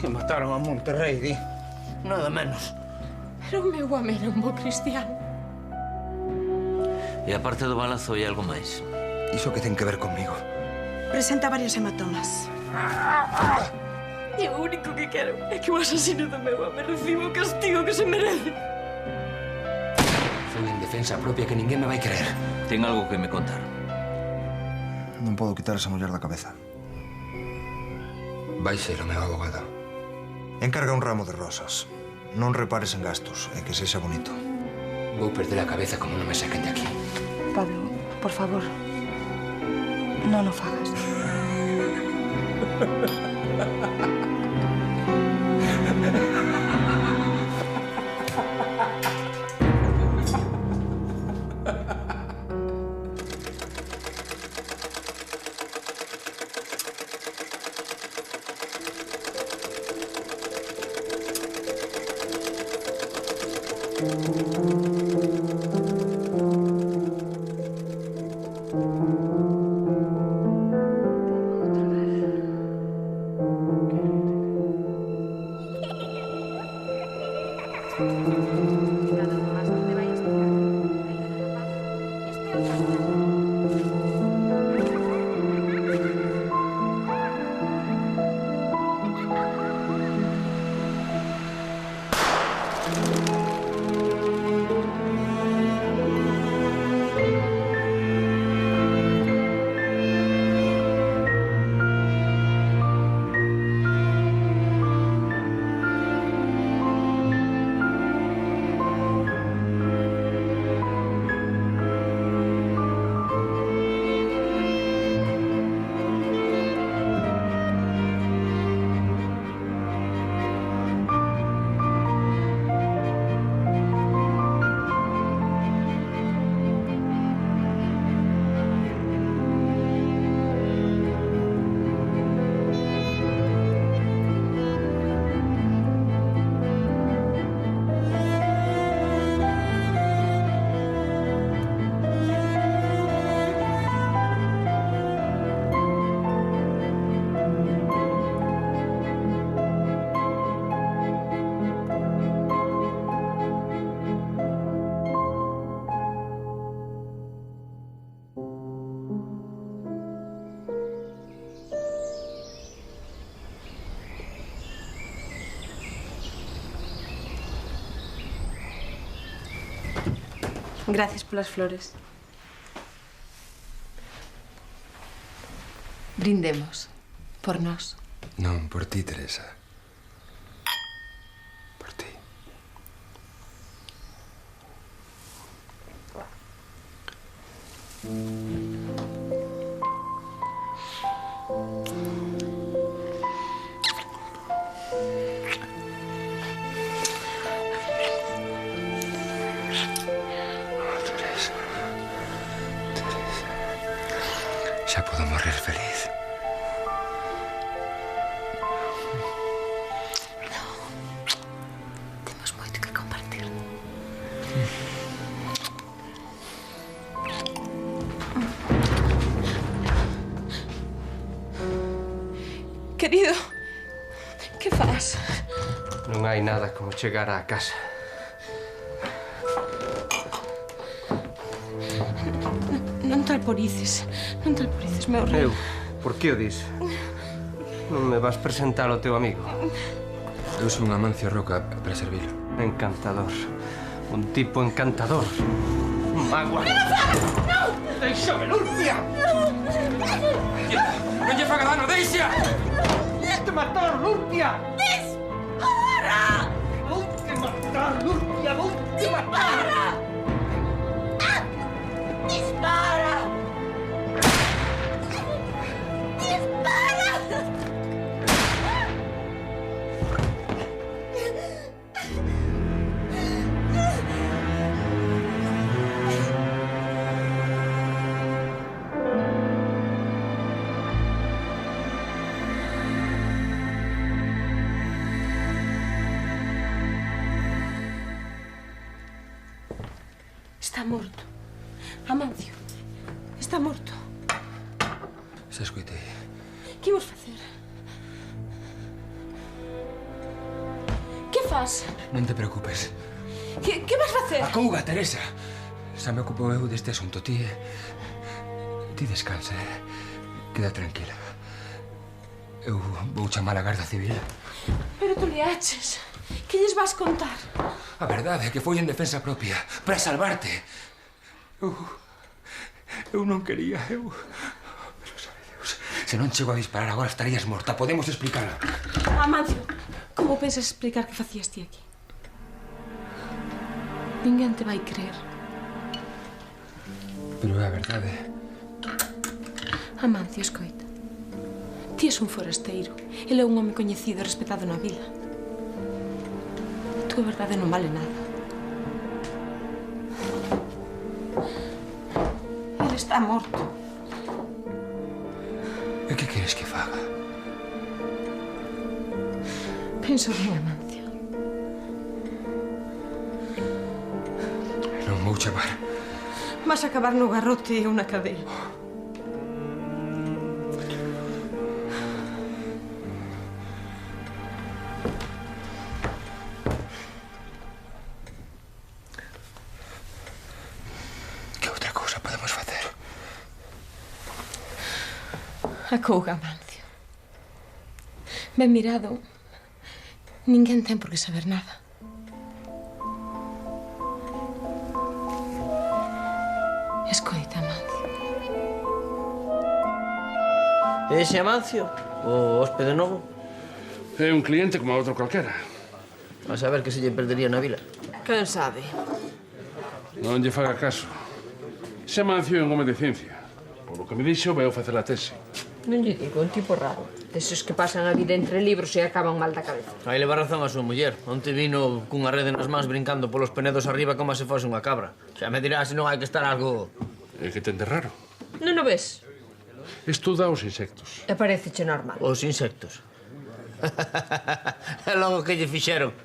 Que mataron a Monterrey, di. Nada menos. Pero o meu home era un bo cristiano. E aparte do balazo, hai algo máis? Iso que ten que ver conmigo. Presenta varios hematomas. E o único que quero é que o asasino do meu home reciba o castigo que se merece. Foi en defensa propia que ninguén me vai querer. Ten algo que me contar. Non podo quitar esa muller da cabeza. Vai ser o meu abogado. Encarga un ramo de rosas. Non repares en gastos e que sexa bonito. Vou perder a cabeza como non me saquen de aquí. Pablo, por favor, non o fagas. Gracias polas flores. Brindemos. Por nós. Non, por ti, Teresa. Por ti. Xa podo morrer feliz. Temos moito que compartir. Querido, que faz? Non hai nada como chegar á casa. Non te alporices. Non te alporices, meu rei. Eu? Por que o dis? Non me vas presentar ao teu amigo? Eu son Amancio Roca para servilo. Encantador. Un tipo encantador. Un mago. Non! Déixame, Lurcia! Non lle faga dano, deixa! Te matar, Lurcia! Dispara! Vou te matar, Lurcia! Vou te matar! Dispara! Dispara! Está morto. Amancio. Está morto. Se escoitei. Que imos facer? faz? Non te preocupes. Que vas facer? Acouga, Teresa. Xa me ocupo eu deste asunto. Ti descansa, Queda tranquila. Eu vou chamar a Garda Civil. Pero tu liaches. Que lles vas contar? A verdade é que foi en defensa propia, para salvarte. Eu non quería, Pero sabe Deus, se non chego a disparar agora estarías morta. Podemos explicarlo. Amancio, como pensas explicar que facías ti aquí? Ninguén te vai creer. Pero é a verdade. Amancio, escoita. Ti és un forasteiro. Ele é un home coñecido e respetado na vila. A tua verdade non vale nada. Ele está morto. E que queres que faga? Penso ben, Amancio. Non vou chamar. Vas acabar no garrote e unha cadea. Que outra cousa podemos facer? Acouga, Amancio. Ben mirado. Ninguén ten por que saber nada. Escoita, Amancio. Ese Amancio, o hóspede novo, É un cliente como outro calquera. a saber que se lle perdería na vila. Quen sabe? Non lle faga caso. Ese Amancio é un home de ciencia. Por lo que me dixo, veu facer a tese. Non lle digo, un tipo raro. Deses que pasan a vida entre libros e acaban mal da cabeza. Aí leva razón a súa muller. Onte vino cunha rede nas mans brincando polos penedos arriba como se fose unha cabra. Xa me dirá se non hai que estar algo... É que ten de raro. Non o ves? Estuda os insectos. E pareceche normal. Os insectos. E logo que lle fixeron.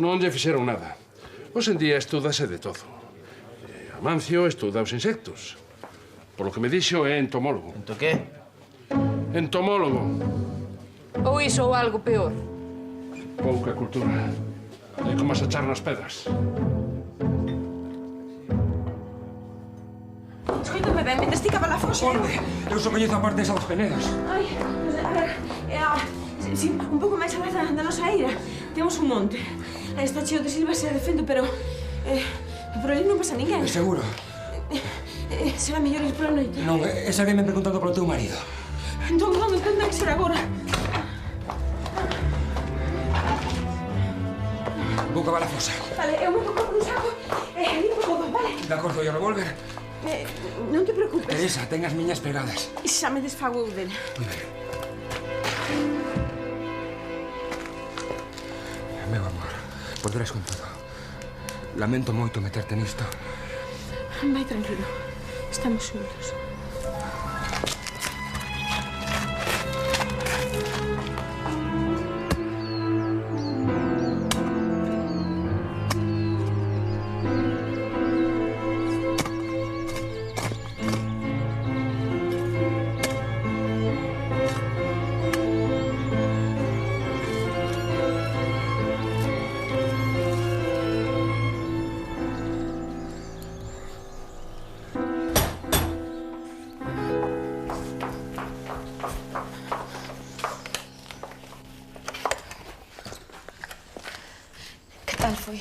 Non lle fixeron nada. Hoxe en día estúdase de todo. Amancio estuda os insectos. Por lo que me dixo, é entomólogo. Ento que? Entomólogo. Ou iso ou algo peor. Pouca cultura. É como as achar nas pedras. Escoítame ben, mentre estica para a fosa. Onde? Eu só coñezo a parte esa dos penedos. Ai, a ver, sí, un pouco máis atrás da nosa eira. Temos un monte. Aí está cheo de silvas e de fendo, pero... por ali non pasa ninguén. Seguro? Será mellor ir pola noite. Non, esa que me preguntado polo teu marido. Entón, onde ten que ser agora? Vou cavar a fosa. Vale, eu me toco un saco e limpo todo, vale? De acordo, e o revólver? Non te preocupes. Teresa, ten as miñas pegadas. Xa me desfago eu dele. Muy ben. Meu amor, poderás con todo. Lamento moito meterte nisto. Vai tranquilo. Estamos xuntos. Tal foi?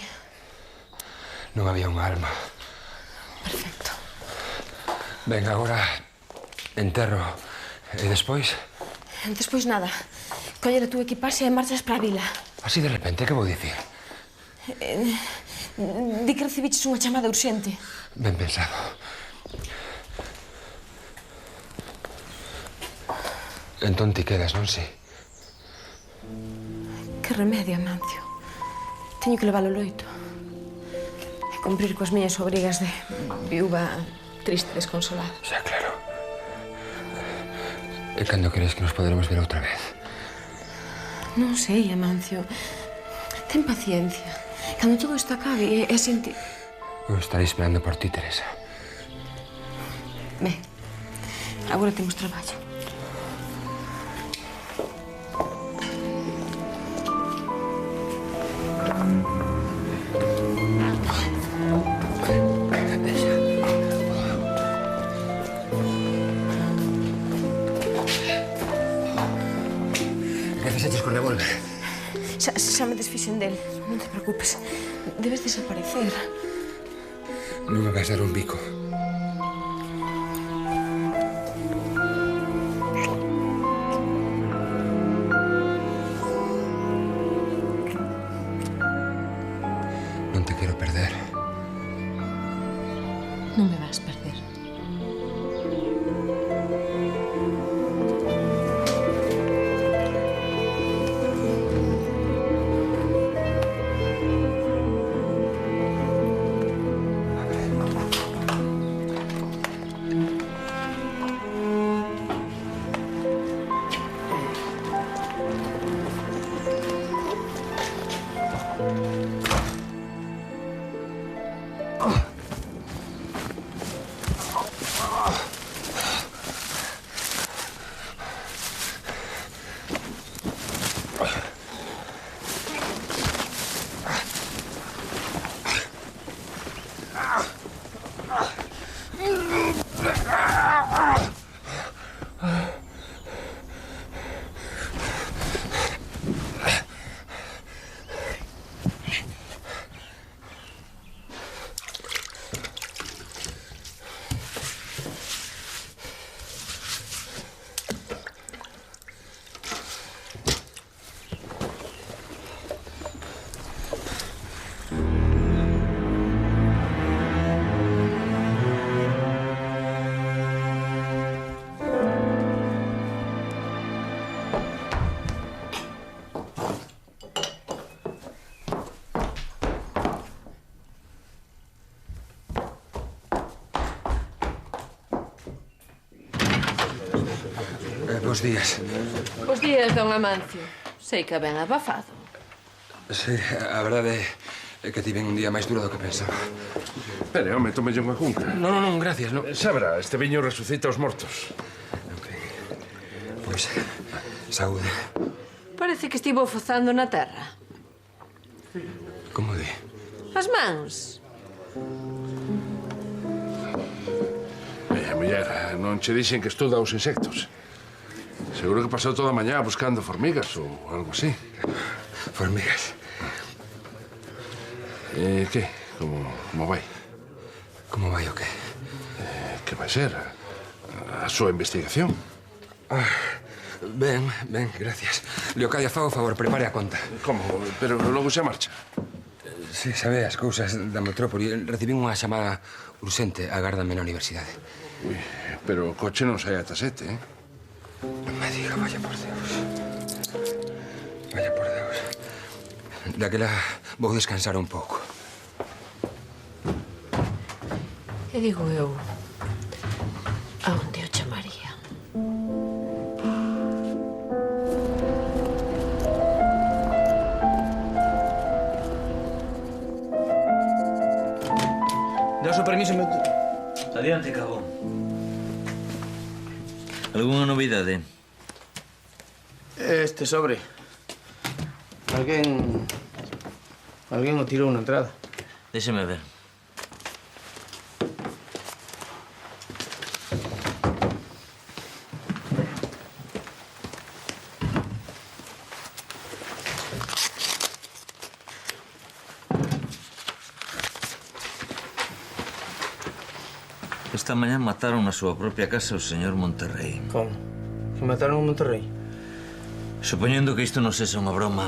Non había unha alma. Perfecto. Ben, agora enterro. E despois? Despois nada. Coller a túa equipaxe e marchas para a vila. Así de repente, que vou dicir? Di que recibiches unha chamada urxente. Ben pensado. Entón ti quedas, non si? Que remedio, Amancio. Teño que levar o loito. E cumprir coas miñas obrigas de viúva triste e desconsolada. Xa, claro. E cando crees que nos poderemos ver outra vez? Non sei, Amancio. Ten paciencia. Cando todo isto acabe, é sentir... Eu estarei esperando por ti, Teresa. Ben, agora temos traballo. Que fixeches con revólver? Xa me desfixen del. Non te preocupes. Debes desaparecer. Non me vais dar un bico. Non te quero perder. Non me vas perder. Bos días. Bos días, don Amancio. Sei que ben abafado. Sí, a verdade é que tiven un día máis duro do que pensaba. Espere, home, tómelle unha cunca. Non, gracias, non. Sabrá, este viño resucita os mortos. Pois, saúde. Parece que estivo fozando na terra. Como di? As mans. Muller, non che dixen que estuda os insectos. Seguro que pasou toda a mañá buscando formigas ou algo así. Formigas. Que? Como vai? Como vai o qué? Que vai ser? A súa investigación? Ben, gracias. Leocadia, fago o favor, prepare a conta. Como? Pero logo xa marcha? Sí, sabe as cousas da metrópoli. Recibín unha chamada urxente, agárdame na universidade. Ui, pero o coche non sai ata 7, eh? Non me diga, vaya por Deus. Vaya por Deus. Daquela vou descansar un pouco. E digo eu, a onde o chamaría? Deus o permiso, meu... Adiante, Cabo. Algunha novidade? Este sobre. Alguén o tirou na entrada. Déxeme ver. Esta mañá mataron na súa propia casa o señor Monterrey. Como? Que mataron o Monterrey? Supoñendo que isto non sexa unha broma,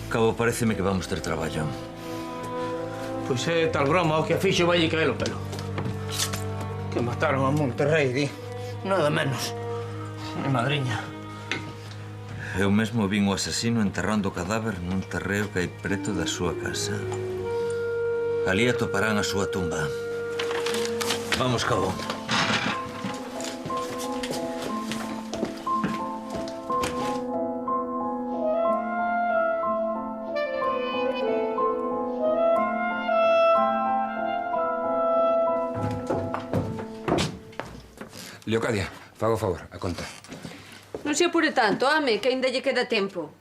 Cabo, pareceme que vamos ter traballo. Pois é tal broma o que a fixo vai caer o pelo. Que mataron a Monterrey, di. Nada menos. Mi madriña. Eu mesmo vin o asesino enterrando o cadáver nun terreo que hai preto da súa casa. Ali atoparán a súa tumba. Vamos, Cabo. Leocadia, fago o favor, a conta. Non se apure tanto, home, que ainda lle queda tempo.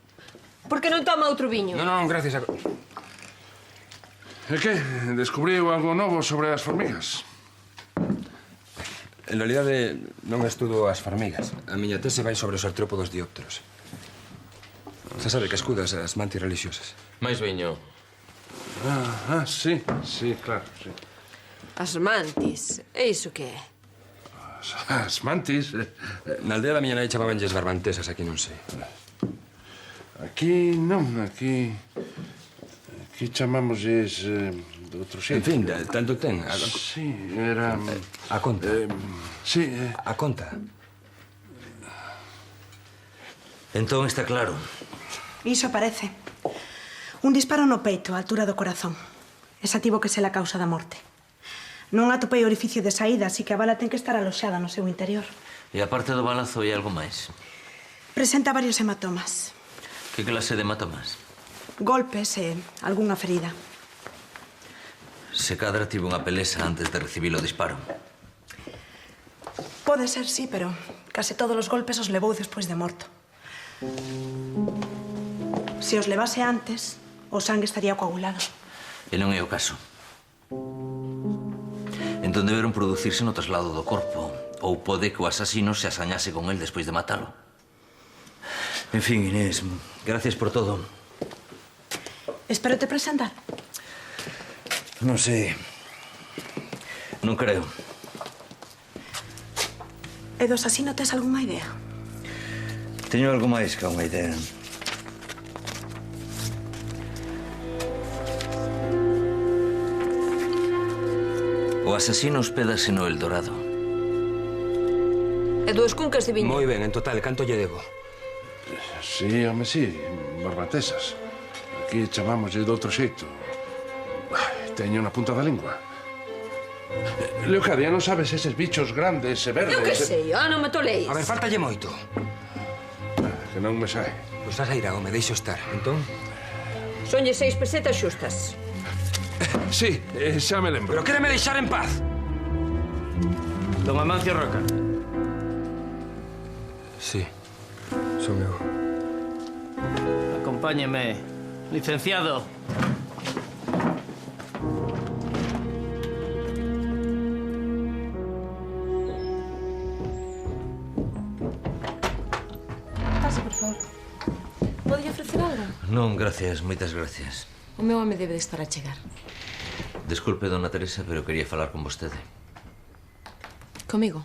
Por que non toma outro viño? Non, gracias. E que? Descubriu algo novo sobre as formigas? En realidade, non estudo as formigas. A miña tese vai sobre os artrópodos diópteros. Você sabe que escudas as mantis religiosas. Mais veño. Sí, claro, sí. As mantis. E iso que é? As mantis. Na aldea da miña nai chamabanlles barbantesas, aquí non sei. Aquí non, aquí chamámoslles de outro En xeito. fin, tanto ten. Sí, era... A conta. Sí, A conta. Entón está claro. Iso parece. Un disparo no peito, a altura do corazón. Esa tivo que ser a causa da morte. Non atopei orificio de saída, así que a bala ten que estar aloxada no seu interior. E aparte do balazo hai algo máis. Presenta varios hematomas. Que clase de hematomas? Golpes e algunha ferida. Se cadra tivo unha pelesa antes de recibir o disparo. Pode ser, sí, pero case todos os golpes os levou despois de morto. Se os levase antes, o sangue estaría coagulado. E non é o caso. Entón deberon producirse no traslado do corpo. Ou pode que o asasino se asañase con el despois de matalo. En fin, Inés, gracias por todo. Espero te presentar. Non sei. Non creo. E do asasino tes algunha idea? Teño algo máis que unha idea. O asasino hospédase no Eldorado. E 2 cuncas de viño. Moi ben, en total, canto lle debo? Sí, home, sí, barbatesas. Aquí chamámoslle de outro xeito. Teño na punta da lingua. Leocadia, non sabes eses bichos grandes e verdes? Eu que sei, non me toleis. A ver, faltalle moito. Que non me sae. Pois xa sairá, home, deixo estar. Entón? Sonlle 6 pesetas xustas. Sí, xa me lembro. Pero quéreme deixar en paz. Don Amancio Roca. Sí, son eu. Acompáñeme, licenciado. Pase, por favor. Podía ofrecer algo? Non, gracias, moitas gracias. O meu home debe de estar a chegar. Desculpe, dona Teresa, pero quería falar con vostede. Comigo?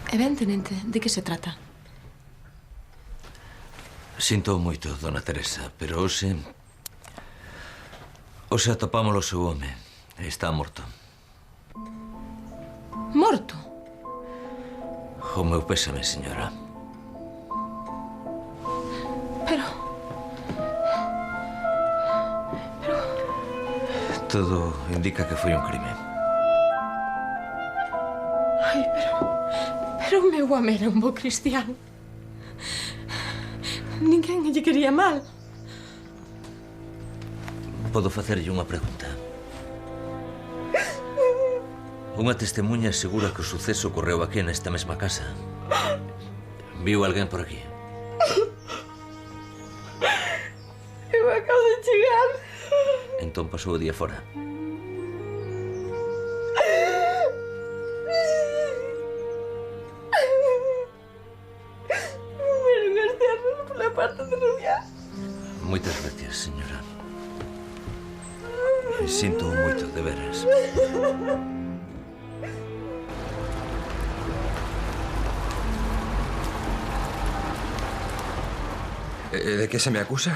E ben, tenente, de que se trata? Sinto moito, dona Teresa, pero hoxe atopámolo o seu home. Está morto. Morto? O meu pésame, señora. Pero... Todo indica que foi un crime. Ai, pero o meu home era un bo cristiano. Ninguén lle quería mal. Podo facerlle unha pregunta. Unha testemunha asegura que o suceso ocorreu aquí nesta mesma casa. Viu alguén por aquí? Eu acabo de chegar. Entón pasou o día fora. Mueron as terras pola parte de Rubiá. Moitas gracias, señora. Sinto moito, de veras. De que se me acusa?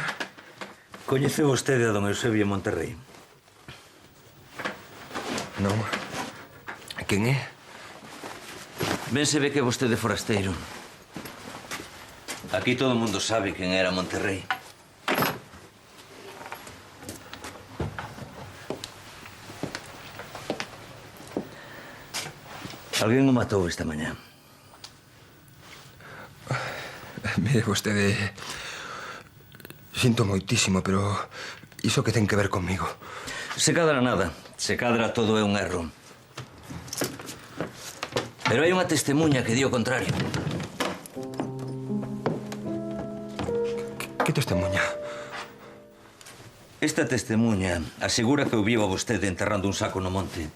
Coñece vostede a don Eusebio Monterrey? Non. Quen é? Ben se ve que vostede é forasteiro. Aquí todo o mundo sabe quen era Monterrey. Alguén o matou esta mañá. Mire, vostede... Sinto moitísimo, pero... Iso que ten que ver conmigo? Se cadra nada. Se cadra todo é un erro. Pero hai unha testemunha que di o contrario. Que testemunha? Esta testemunha asegura que o viu a vostede enterrando un saco no monte.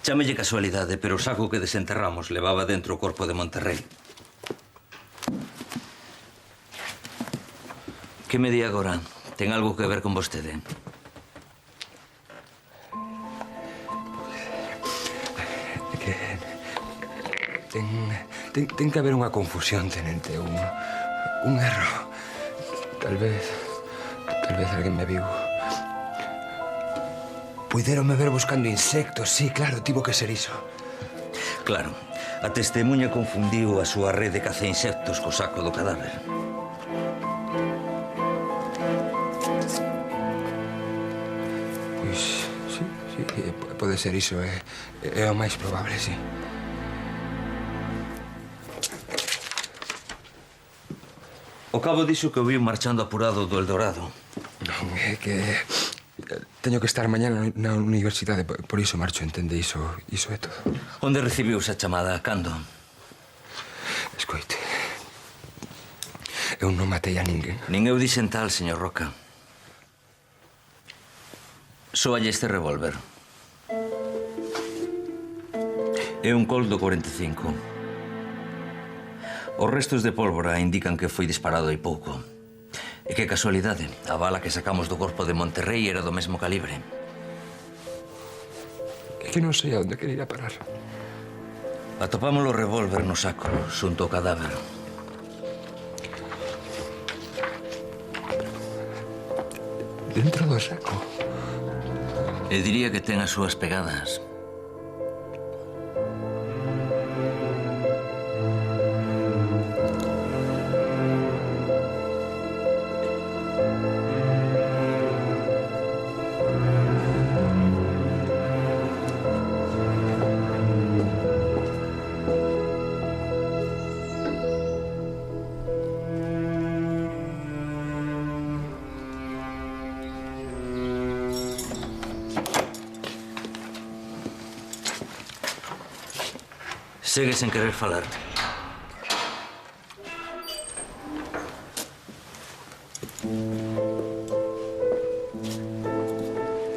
Chámelle casualidade, pero o saco que desenterramos levaba dentro o corpo de Monterrey. Que me di agora? Ten algo que ver con vostede? Ten que haber unha confusión, tenente, un erro. Tal vez alguén me viu. Puidéronme ver buscando insectos, sí, claro, tivo que ser iso. Claro, a testemunha confundiu a súa rede de caza insectos co saco do cadáver. Pois, sí, pode ser iso, é o máis probable, sí. O cabo dixo que o viu marchando apurado do Eldorado. Non, é que teño que estar mañana na universidade, por iso marcho, entende? Iso é todo. Onde recibiu esa chamada? Cando? Escoite, eu non matei a ninguén. Nin eu dixen tal, señor Roca. Sóalle este revólver. É un Colt do 45. Os restos de pólvora indican que foi disparado hai pouco. E que casualidade, a bala que sacamos do corpo de Monterrey era do mesmo calibre. É que non sei a onde querer ir a parar. Atopamos o revólver no saco, xunto ao cadáver. Dentro do saco? E diría que ten as súas pegadas. Segue sen querer falar.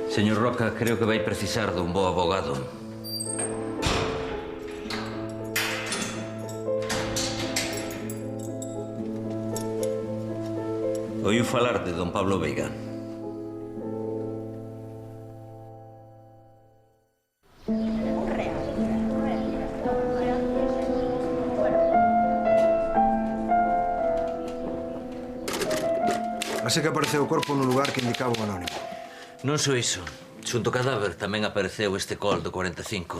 Señor Roca, creo que vai precisar dun bo abogado. Oíu falar de don Pablo Veiga. Así que apareceu o corpo no lugar que indicaba o anónimo. Non só iso. Xunto ao cadáver tamén apareceu este Colt do 45.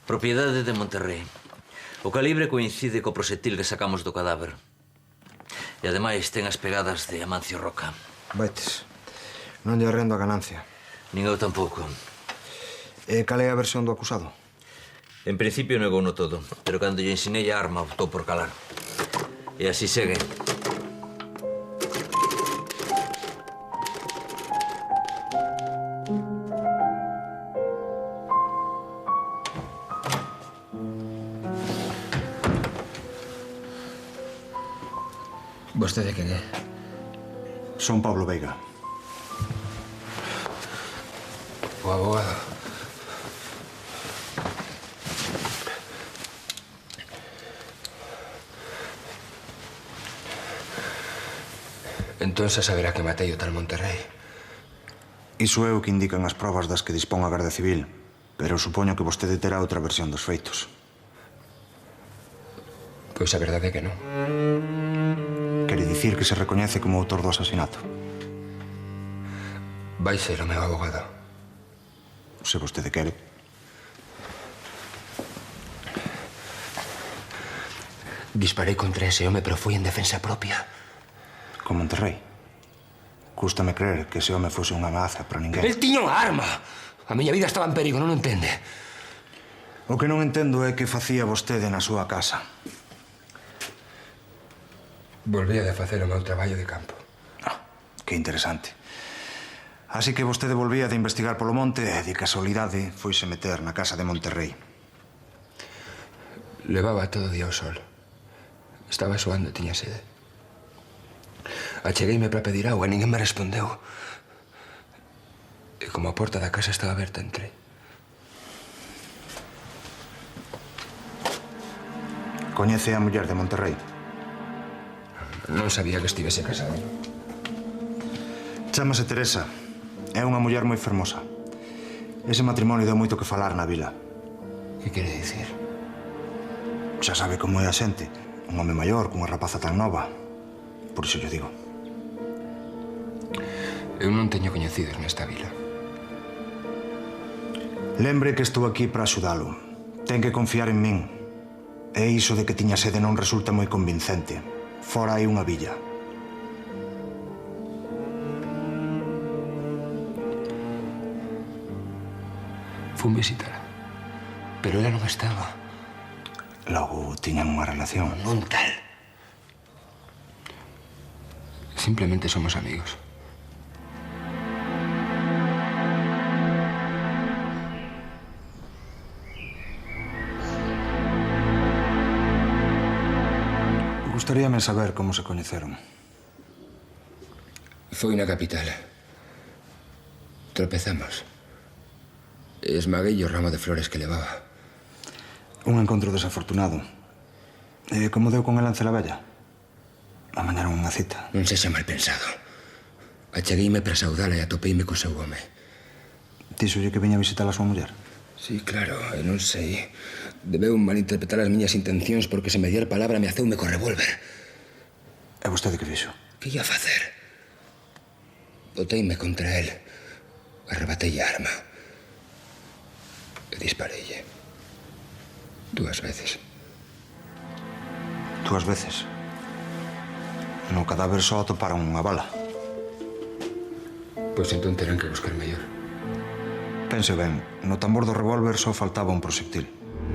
Propiedade de Monterrey. O calibre coincide co proxectil que sacamos do cadáver. E ademais ten as pegadas de Amancio Roca. Vaites, non lle arrendo a ganancia. Nin eu tampouco. E cal é a versión do acusado? En principio negouno todo, pero cando lle ensinei a arma optou por calar. E así segue. Vostede quen é? Son Pablo Veiga. O abogado. Entón xa saberá que matei o tal Monterrey. Iso é o que indican as probas das que dispón a Garda Civil, pero supoño que vostede terá outra versión dos feitos. Pois a verdade é que non. Quere dicir que se recoñece como autor do asasinato? Vai ser o meu abogado. Se vostede quere. Disparei contra ese home, pero foi en defensa propia. Con Monterrey? Cústame creer que ese home fose unha ameaza para ninguén. El tiña unha arma! A miña vida estaba en perigo, non o entende? O que non entendo é que facía vostede na súa casa. Volvía de facer o meu traballo de campo. Que interesante. Así que vostede volvía de investigar polo monte e, de casualidade, foise meter na casa de Monterrey. Levaba todo o día ao sol. Estaba soando e tiña sede. Achegueime para pedir auga e ninguén me respondeu. E como a porta da casa estaba aberta, entrei. Coñece a muller de Monterrey? Non sabía que estivese casado. Chámase Teresa. É unha muller moi fermosa. Ese matrimonio deu moito que falar na vila. Que quere dicir? Xa sabe como é a xente. Un home maior cunha rapaza tan nova. Por iso yo digo. Eu non teño coñecidos nesta vila. Lembre que estou aquí para axudalo. Ten que confiar en min. E iso de que tiña sede non resulta moi convincente. Fora hai unha villa. Fun visitala. Pero ela non estaba. Logo tiñan unha relación. Non tal. Simplemente somos amigos. Gustaríame saber como se coñeceron. Foi na capital. Tropezamos. Esmaguei o ramo de flores que levaba. Un encontro desafortunado. E como deu con ela en Celavella? Amañaron unha cita. Non sexa mal pensado. Achegueime para saudala e atopeime co seu home. Díxolle que viña a visitar a súa muller? Sí, claro, e non sei. Debeu malinterpretar as miñas intencións porque se me diera palabra me aceume co revólver. E vostede que fixo? Que ia facer? Boteime contra el. Arrebatei a arma. E dispareille. 2 veces. 2 veces? No cadáver só atoparon unha bala. Pois entón terán que buscar mellor. Pense ben, no tambor do revólver só faltaba un proxectil.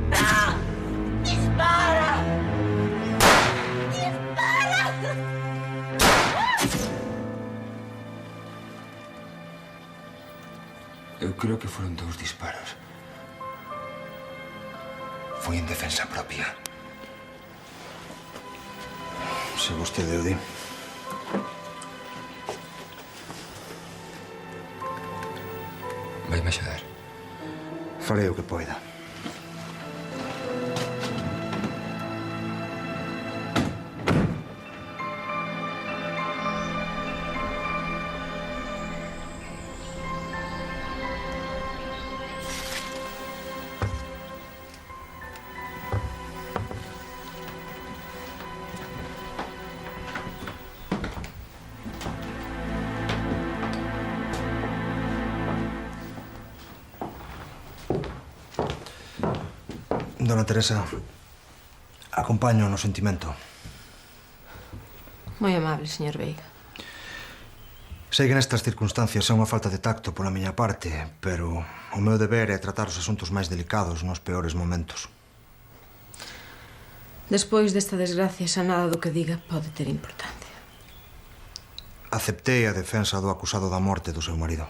¡Ah! ¡Dispara! ¡Dispara! Eu creo que foron 2 disparos. Foi en defensa propia. Se vostede o di. Vaime axudar. Farei o que poida. Dona Teresa, acompaño no sentimento. Moi amable, señor Veiga. Sei que nestas circunstancias é unha falta de tacto pola miña parte, pero o meu deber é tratar os asuntos máis delicados nos peores momentos. Despois desta desgracia, xa nada do que diga pode ter importancia. Aceptei a defensa do acusado da morte do seu marido.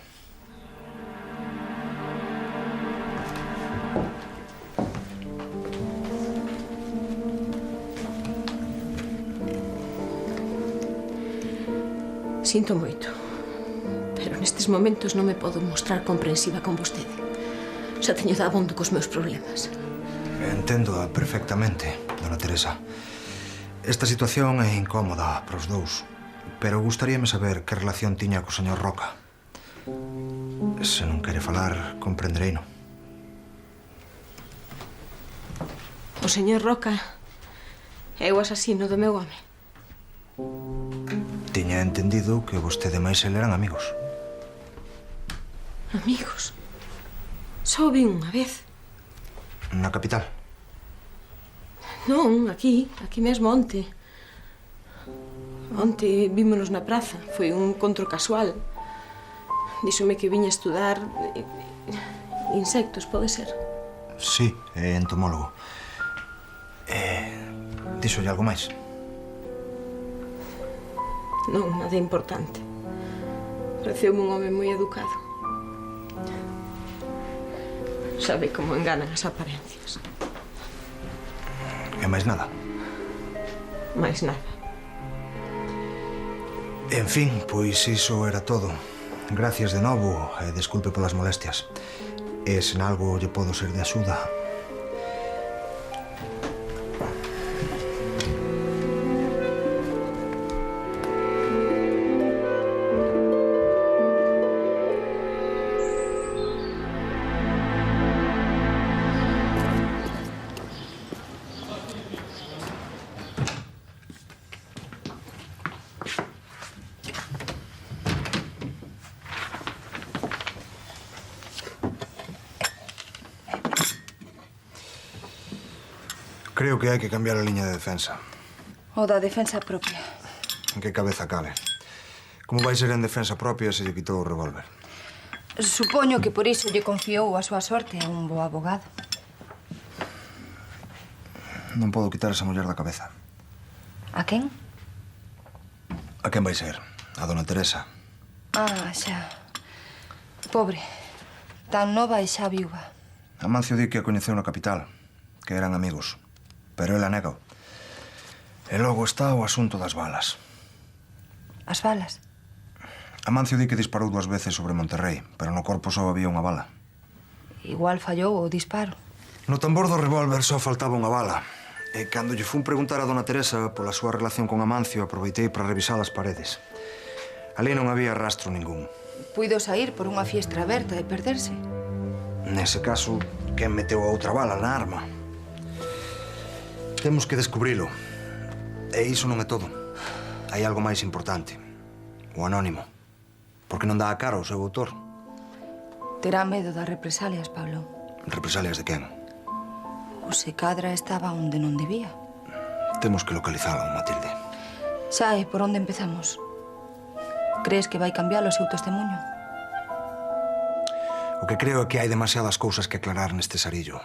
Sinto moito, pero nestes momentos non me podo mostrar comprensiva con vostede. Xa teño dabondo cos meus problemas. Enténdoa perfectamente, dona Teresa. Esta situación é incómoda para os dous, pero gustaríame saber que relación tiña co señor Roca. Se non quere falar, comprendereino. O señor Roca é o asasino do meu home. Tiña entendido que vostede máis el eran amigos. Amigos? Só o vin unha vez. Na capital? Non, aquí mesmo onte. Onte vímonos na praza. Foi un encontro casual. Díxome que viña a estudar insectos, pode ser? Sí, é entomólogo. Díxolle algo máis? Non, nada importante. Pareceume un home moi educado. Sabe como enganan as aparencias. E máis nada? Máis nada. En fin, pois iso era todo. Gracias de novo e desculpe polas molestias. E se en algo lle podo ser de axuda... Creo que hai que cambiar a liña de defensa. O da defensa propia. En que cabeza cabe? Como vai ser en defensa propia se lle quitou o revólver? Supoño que por iso lle confiou a súa sorte a un bo abogado. Non podo quitar esa muller da cabeza. A quen? A quen vai ser? A dona Teresa. Ah, xa. Pobre. Tan nova e xa viúva. Amancio di que a coñeceu na capital, que eran amigos. Pero ela nega. E logo está o asunto das balas. As balas? Amancio di que disparou 2 veces sobre Monterrey, pero no corpo só había unha bala. Igual fallou o disparo. No tambor do revólver só faltaba unha bala. E cando lle fun preguntar a dona Teresa pola súa relación con Amancio, aproveitei para revisar as paredes. Ali non había rastro ningún. Puido sair por unha fiestra aberta e perderse. Nese caso, quen meteu a outra bala na arma? Temos que descubrilo. E iso non é todo. Hai algo máis importante. O anónimo. Porque non dá a cara ao seu autor. Terá medo das represalias, Pablo. Represalias de quen? O se cadra estaba onde non debía. Temos que localizalo, Matilde. Xa, e por onde empezamos? Crees que vai cambiar o seu testemunho? O que creo é que hai demasiadas cousas que aclarar neste sarillo.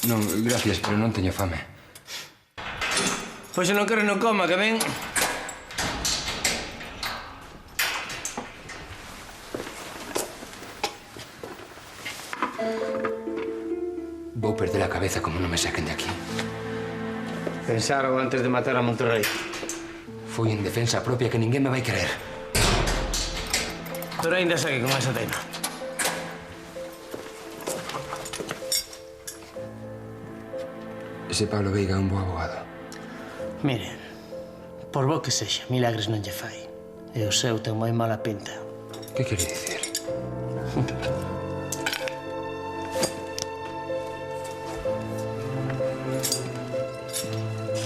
Non, gracias, pero non teño fame. Pois se non quere non coma, que ven. Vou perder a cabeza como non me saquen de aquí. Pensaron antes de matar a Monterrey. Foi en defensa propia que ninguén me vai querer. Pero ainda segue con esa tema. Ese Pablo Veiga é un bo abogado. Mire, por bo que sexa, milagres non lle fai. E o seu ten moi mala pinta. Que quere dicir?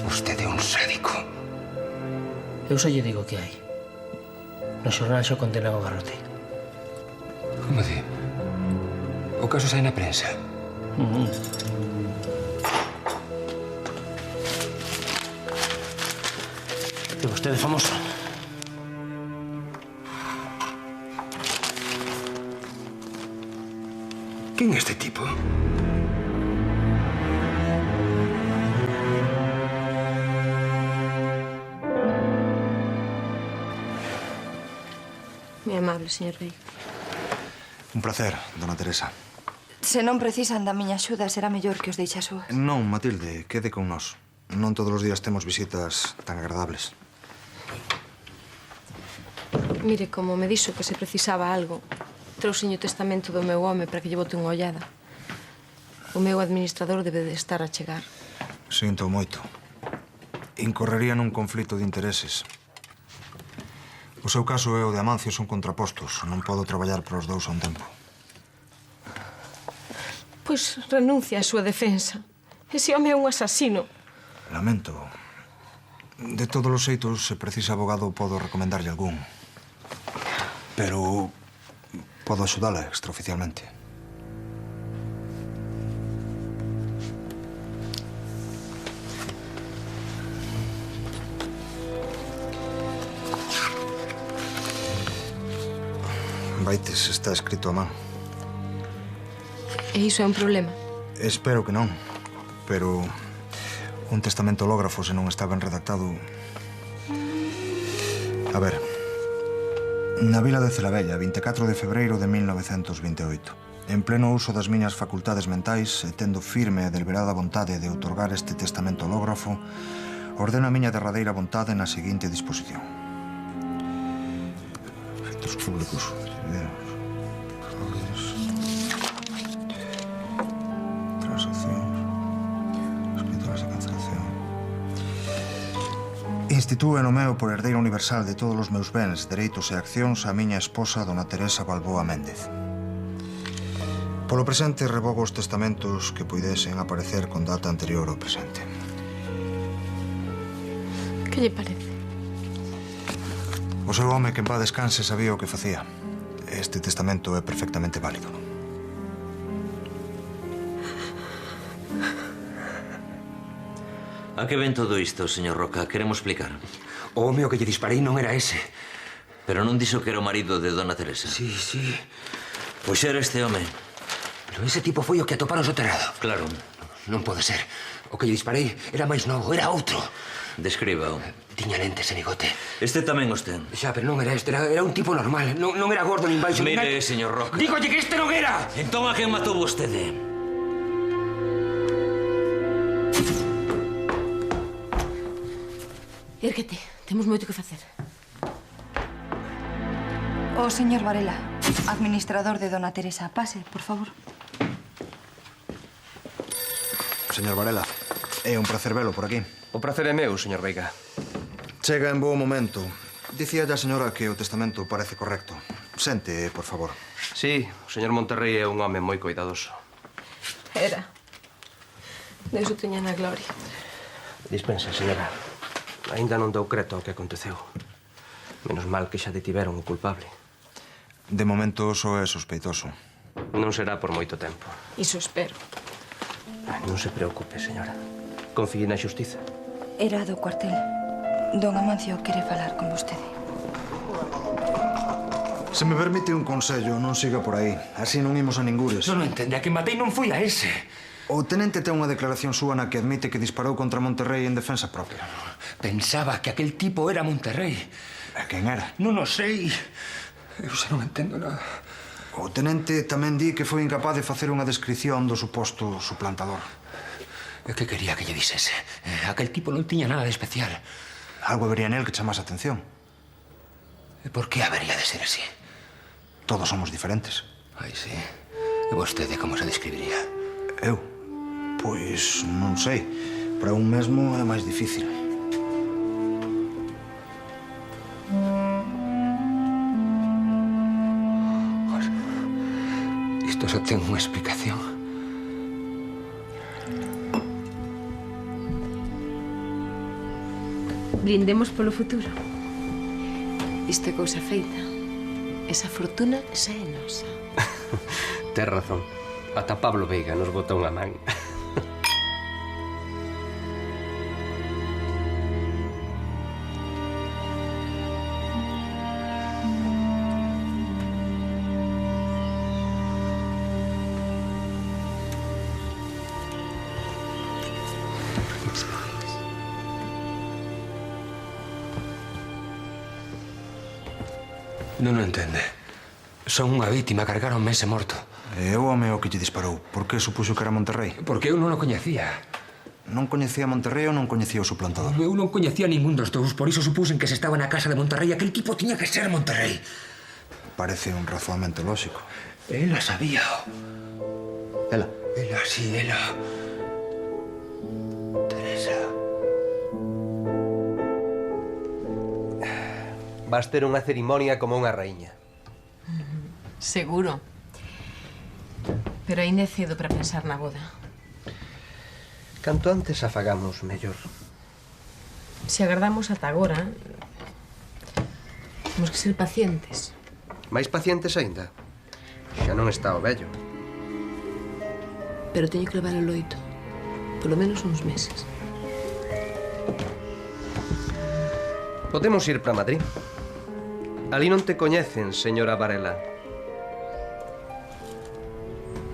Vostede é un sádico. Eu só lle digo que hai. No xornal xo condenan o garrote. Como di? O caso sai na prensa. Que vostede é famoso. Quen é este tipo? Moi amable, señor Veiga. Un placer, dona Teresa. Se non precisan da miña axuda, será mellor que os deixe a súas. Non, Matilde, quede con nós. Non todos os días temos visitas tan agradables. Mire, como me dixo que se precisaba algo, trouxen o testamento do meu home para que lle bote unha ollada. O meu administrador debe de estar a chegar. Sinto moito. Incorrería nun conflito de intereses. O seu caso e o de Amancio son contrapostos. Non podo traballar para os dous a un tempo. Pois renuncia á súa defensa. Ese home é un asasino. Lamento. De todos os xeitos, se precisa abogado, podo recomendarlle algún. Pero podo axudala extraoficialmente. Vaites está escrito a man. E iso é un problema? Espero que non. Pero un testamento hológrafo, se non está ben redactado... A ver... Na vila de Celavella, 24 de febreiro de 1928. En pleno uso das miñas facultades mentais e tendo firme e deliberada vontade de outorgar este testamento hológrafo, ordeno a miña derradeira vontade na seguinte disposición. Efectos públicos, ideas, transaccións, escrituras de cancelación. Institúe no meu por herdeira universal de todos os meus bens, dereitos e accións a miña esposa, dona Teresa Balboa Méndez. Polo presente, revogo os testamentos que puidesen aparecer con data anterior ao presente. Que lle parece? O seu home, que en paz descanse, sabía o que facía. Este testamento é perfectamente válido. A que ven todo isto, señor Roca? Queremos explicar. O home o que lle disparei non era ese. Pero non dixo que era o marido de dona Teresa. Sí, sí. Pois era este home. Pero ese tipo foi o que atoparon soterrado. Claro. Non pode ser. O que lle disparei era máis novo, era outro. Descríbao. Tiña lentes e bigote. Este tamén os ten. Xa, pero non era este, era un tipo normal. Non era gordo nin baixo. Mire, señor Roca. Dígolle que este non era! Entón a quen matou vostede? Érguete, temos moito que facer. O señor Varela, administrador de dona Teresa. Pase, por favor. Señor Varela, é un placer velo por aquí. O prazer é meu, señor Veiga. Chega en bo momento. Dicía a señora que o testamento parece correcto. Sente, por favor. Sí, o señor Monterrey é un home moi cuidadoso. Era. Deus o teña na gloria. Dispense, señora. Ainda non dou creto ao que aconteceu. Menos mal que xa detiveron o culpable. De momento só é sospeitoso. Non será por moito tempo. Iso espero. Non se preocupe, señora. Confíe na xustiza. Era do cuartel. Don Amancio quere falar con vostede. Se me permite un consello, non siga por aí. Así non imos a ningures. Non entende, a que matei non foi a ese. O tenente ten unha declaración súa na que admite que disparou contra Monterrey en defensa propia. Pensaba que aquel tipo era Monterrey. E quen era? Non o sei. Eu xa non entendo nada. O tenente tamén di que foi incapaz de facer unha descripción do suposto suplantador. E que quería que lle dixese? Aquel tipo non tiña nada de especial. Algo vería nel que chamase a atención. E por que habería de ser así? Todos somos diferentes. Ai, sí. E vostede como se describiría? Eu? Pois non sei. Para un mesmo é máis difícil. Isto só ten unha explicación. Brindemos polo futuro. Isto é cousa feita. Esa fortuna xa é nosa. Tes razón. Ata Pablo Veiga nos bota unha man. Non o entende. Son unha vítima, cargaronme ese morto. E o home o que lle disparou? Por que supuxo que era Monterrey? Porque eu non o coñecía. Non coñecía a Monterrey ou non coñecía o suplantador? Eu non coñecía ningún dos dous, por iso supuxen que se estaba na casa de Monterrey. Aquel tipo tiña que ser Monterrey. Parece un razoamento lóxico. Ela sabía. Ela? Ela, sí, ela. Teresa. Vas ter unha cerimonia como unha raíña. Seguro. Pero aínda é cedo para pensar na boda. Canto antes afagamos, mellor. Se agardamos ata agora, temos que ser pacientes. Mais pacientes aínda. Xa non está o vello. Pero teño que levar o loito. Polo menos uns meses. Podemos ir para Madrid. Ali non te coñecen, señora Varela.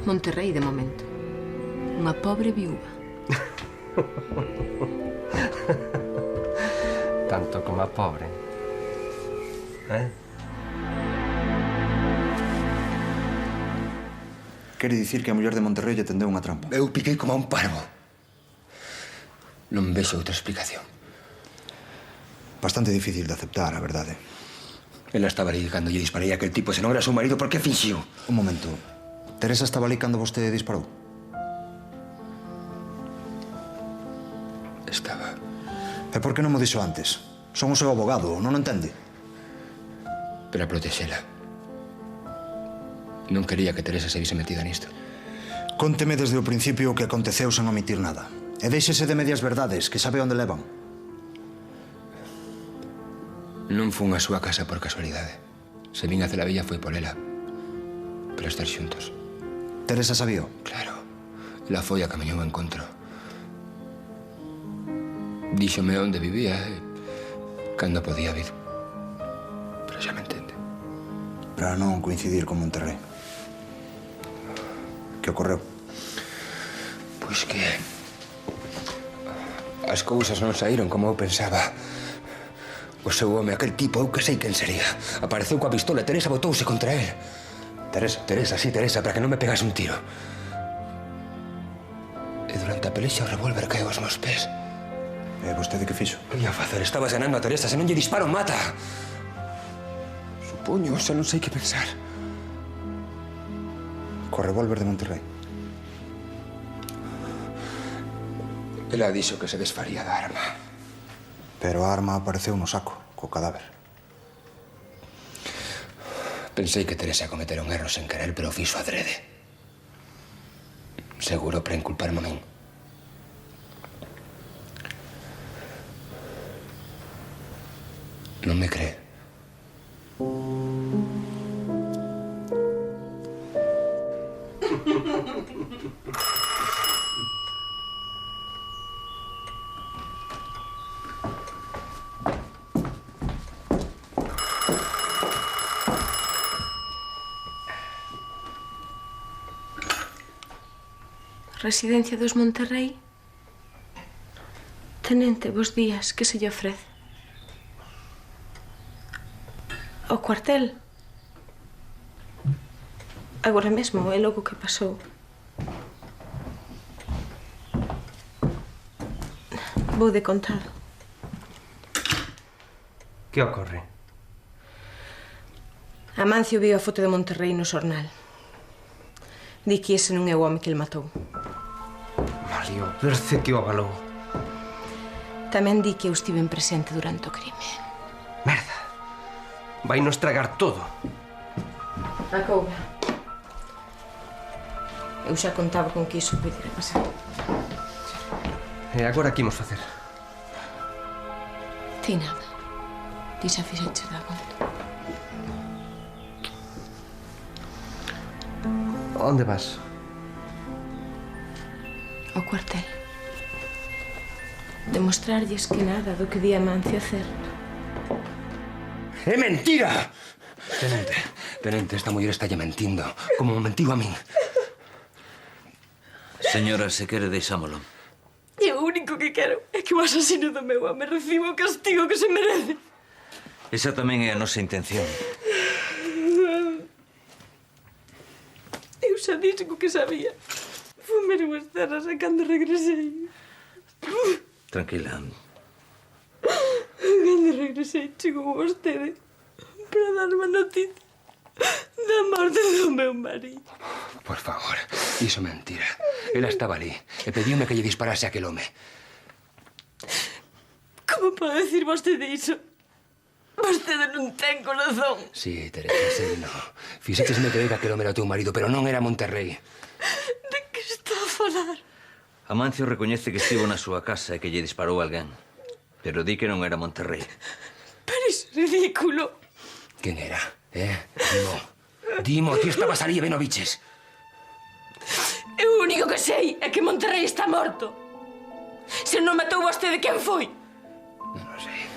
Monterrey, de momento. Unha pobre viúva. Tanto como a pobre. Quere dicir que a muller de Monterrey lle tendeu unha trampa. Eu piquei como a un parvo. Non vexo outra explicación. Bastante difícil de aceptar, a verdade. Ela estaba ali cando lle disparei a aquel tipo. Se non era seu marido, por que finxiu? Un momento. Teresa estaba ali cando vostede disparou? Estaba. E por que non mo dixo antes? Son o seu abogado, non o entende? Para protexela. Non quería que Teresa se vise metida nisto. Cónteme desde o principio o que aconteceu sen omitir nada. E déixese de medias verdades, que sabe onde levan. Non fun a súa casa por casualidade. Se vin a Celavilla foi por ela. Para estar xuntos. Teresa sabío? Claro. Ela foi a camiñou ao encontro. Díxome onde vivía e cando podía vir. Pero xa me entende. Para non coincidir con Monterrey. Que ocorreu? Pois que... as cousas non saíron como eu pensaba. O seu home, aquel tipo, eu que sei quen sería. Apareceu coa pistola e Teresa botouse contra él. Teresa, sí, Teresa, para que non me pegase un tiro. E durante a pelexa o revólver caeu aos meus pés. E vostede que fixo? Que ia facer? Estaba sanando a Teresa, se non lle disparo, mata. Supoño, xa non sei que pensar. Co revólver de Monterrey. Ela dixo que se desfaría da arma. Pero a arma apareceu no saco, co cadáver. Pensei que Teresa cometera un erro sen querer, pero fixo adrede. Seguro para inculparme a min. Non me cree. Residencia dos Monterrey. Tenente, bos días, que se lle ofrece? O cuartel. Agora mesmo, é logo que pasou. Vou de contado. Que ocorre? Amancio viu a foto de Monterrey no xornal. Di que ese non é o home que el matou. Malio, perce que o avalou. Tamén di que eu estive presente durante o crime. Merda. Vai nos tragar todo. A couba. Eu xa contaba con que iso pudera pasar. E agora que imos facer? Ti nada. Ti xa fixeche da conta. Onde vas? Ao cuartel. Demostrarlles que nada do que di Amancio é certo. ¡É mentira! Tenente, esta muller está lle mentindo, como me mentiu a min. Señora, se quere, deixámolo. E o único que quero é que o asasino do meu home reciba o castigo que se merece. Esa tamén é a nosa intención. Eu xa dixen o que sabía. Fume unhas terras e cando regresei. Tranquila. Cando regresei, chegou vostede para darme a noticia da morte do meu marido. Por favor, iso é mentira. Ela estaba ali e pediume que lle disparase a aquel home. Como pode decir vostede iso? Vostede non ten corazón. Sí, Teresa, sí, no. Fixéchesme creer que aquel home era o teu marido, pero non era Monterrey. De que está a falar? Amancio recoñece que estivo na súa casa e que lle disparou alguén. Pero di que non era Monterrey. Pero iso é ridículo. Quen era, Dimo, ti estabas ali e ben o biches. E o único que sei é que Monterrey está morto. Se non matou vostede, quen foi? Non sei,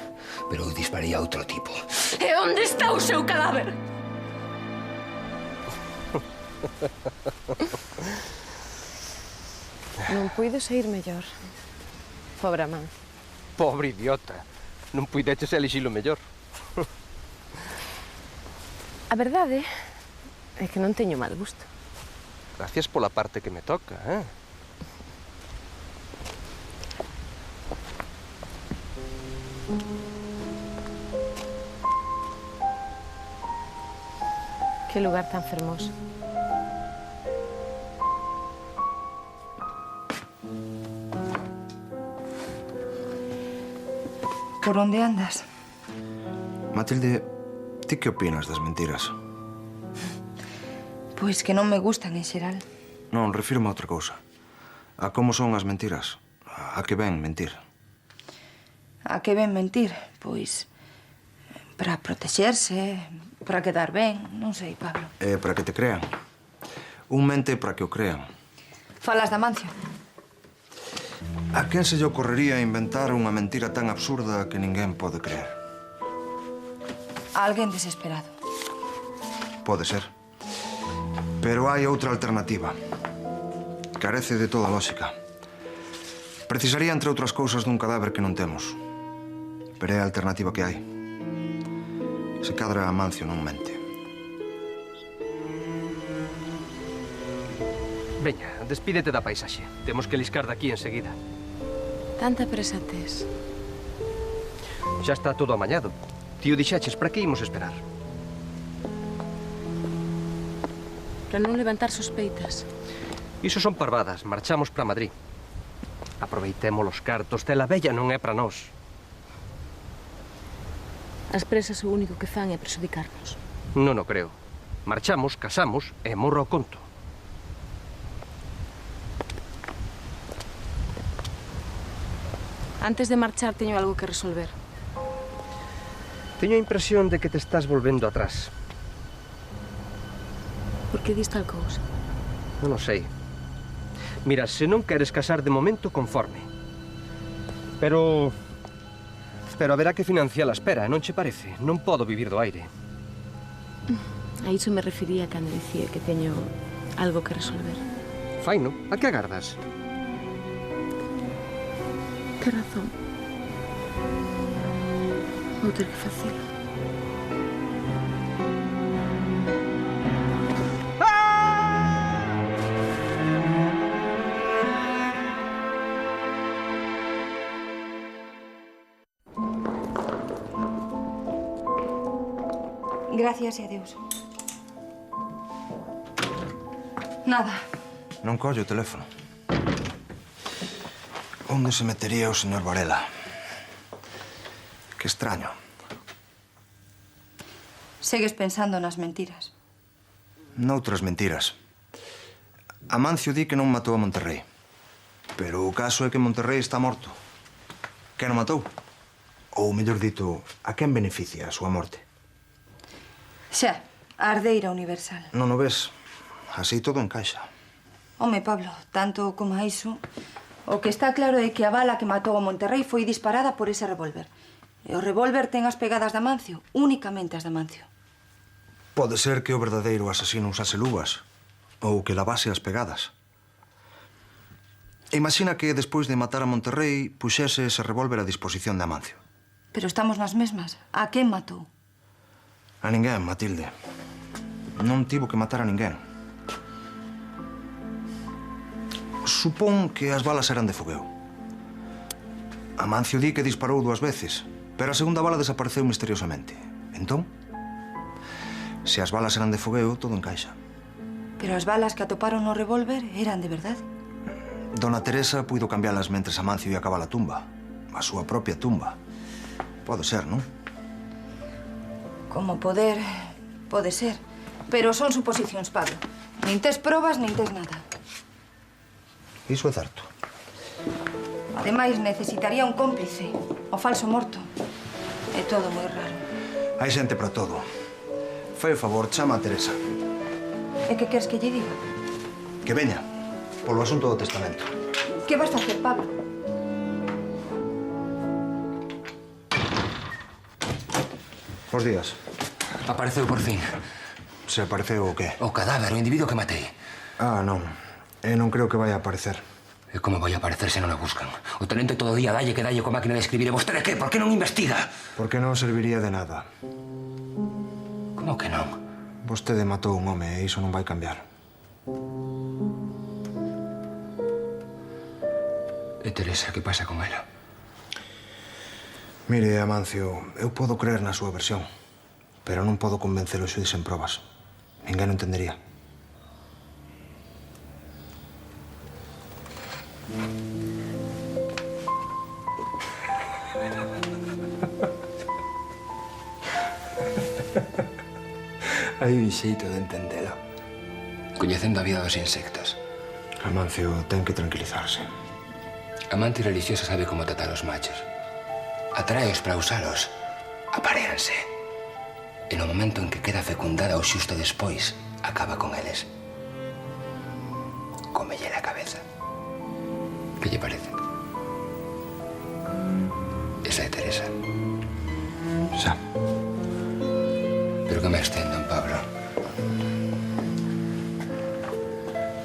pero eu disparei a outro tipo. E onde está o seu cadáver? Non puido sair mellor. Pobre Amancio. Pobre idiota. Non puideches elixilo mellor. A verdade é que non teño mal gusto. Gracias pola parte que me toca, Que lugar tan fermoso. Por onde andas? Matilde, ti que opinas das mentiras? Pois que non me gustan en xeral. Non, refirmo a outra cousa. A como son as mentiras. A que ven mentir. A que ven mentir? Pois para protexerse, para quedar ben, non sei, Pablo. Para que te crean. Un mente para que o crean. Falas de Amancio? A quen se lle ocorrería inventar unha mentira tan absurda que ninguén pode creer? Alguén desesperado. Pode ser. Pero hai outra alternativa. Carece de toda lógica. Precisaría, entre outras cousas, dun cadáver que non temos. Pero é a alternativa que hai. Se cadra Amancio non mente. Veña, despídete da paisaxe. Temos que liscar daqui enseguida. Tanta presa tes. Xa está todo amañado. Tío dixaches, para que imos esperar? Para non levantar sospeitas. Iso son parvadas. Marchamos para Madrid. Aproveitemos os cartos. Tela bella non é para nós. As presas o único que fan é presudicarnos. Non o creo. Marchamos, casamos e morro ao conto. Antes de marchar teño algo que resolver. Teño a impresión de que te estás volvendo atrás. Por que dis tal cousa? Non o sei. Mira, se non queres casar de momento, conforme. Pero haberá que financiar a espera, non che parece? Non podo vivir do aire. A iso me refería cando dicía que teño algo que resolver. Faino, a que agardas? Que razón? Vou ter que facelo. Gracias e adeus. Nada. Non collo o teléfono. Onde se metería o señor Varela? Que extraño. Segues pensando nas mentiras. Noutras mentiras. Amancio di que non matou a Monterrey. Pero o caso é que Monterrey está morto. Quen o matou? Ou, mellor dito, a quen beneficia a súa morte? Xa, a herdeira universal. Non o ves? Así todo encaixa. Home, Pablo, tanto como a iso, o que está claro é que a bala que matou a Monterrey foi disparada por ese revólver. E o revólver ten as pegadas de Amancio, únicamente as de Amancio. Pode ser que o verdadeiro asasino usase luvas ou que lavase as pegadas. Imagina que despois de matar a Monterrey puxese ese revólver a disposición de Amancio. Pero estamos nas mesmas. A quen matou? A ninguén, Matilde. Non tivo que matar a ninguén. Supón que as balas eran de fogueo. Amancio di que disparou 2 veces, pero a segunda bala desapareceu misteriosamente. Entón, se as balas eran de fogueo, todo encaixa. Pero as balas que atoparon no revólver eran de verdade. Dona Teresa puido cambialas mentres Amancio ia acabar a tumba. A súa propia tumba. Pode ser, non? Como poder, pode ser. Pero son suposicións, Pablo. Nin tes probas, nin tes nada. Iso é certo. Ademais, necesitaría un cómplice. O falso morto. É todo moi raro. Hai xente para todo. Fai o favor, chama a Teresa. E que queres que lle diga? Que veña, polo asunto do testamento. Que vas facer, Pablo? Bos días. Apareceu por fin. Se apareceu o qué? O cadáver, o individuo que matei. Ah, non. Non creo que vai a aparecer. E como vai a aparecer se non a buscan? O tenente todo o día dalle que dalle coa máquina de escribir. E vostede que? Por que non investiga? Porque non serviría de nada. Como que non? Vostede matou un home e iso non vai cambiar. E Teresa, que pasa con ela? Mire, Amancio, eu podo creer na súa versión, pero non podo convencer o xuiz en probas. Ninguén o entendería. Hai un xeito de entendelo. Coñecendo a vida dos insectos. Amancio, ten que tranquilizarse. A amante religiosa sabe como tratar os machos. Atraeos para usalos. Aparéanse. E no momento en que queda fecundada o xusto despois, acaba con eles. Cómelle a cabeza. Que lle parece? Teresa. Xa. Pero que máis ten, don Pablo?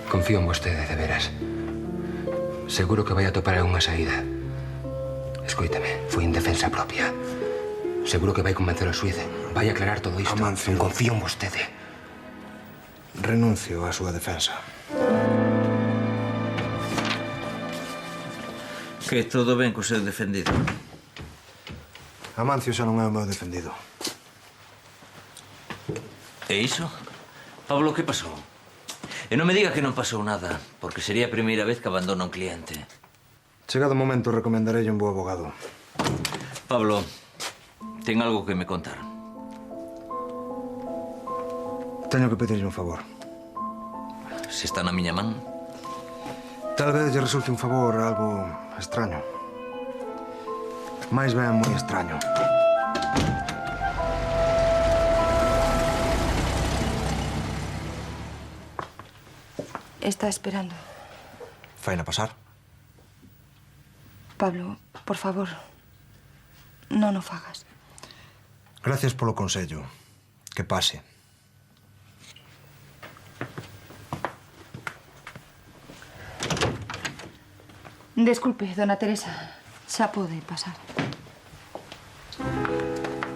Confío en vostede, de veras. Seguro que vai a topar algunha saída. Escoítame, foi en defensa propia. Seguro que vai convencer o xuiz. Vai aclarar todo isto. Amancio. Confío en vostede. Renuncio á súa defensa. Que todo ben co seu defendido. Amancio xa non é o meu defendido. E iso? Pablo, que pasou? E non me diga que non pasou nada, porque sería a primeira vez que abandona un cliente. Chegado o momento, recomendarei un bo abogado. Pablo, ten algo que me contar. Teño que pedirlle un favor. Se está na miña man. Tal vez lle resulte un favor algo extraño. Mais ben moi extraño. Está esperando. Faina pasar. Pablo, por favor, non o fagas. Gracias polo consello. Que pase. Desculpe, dona Teresa. Xa pode pasar.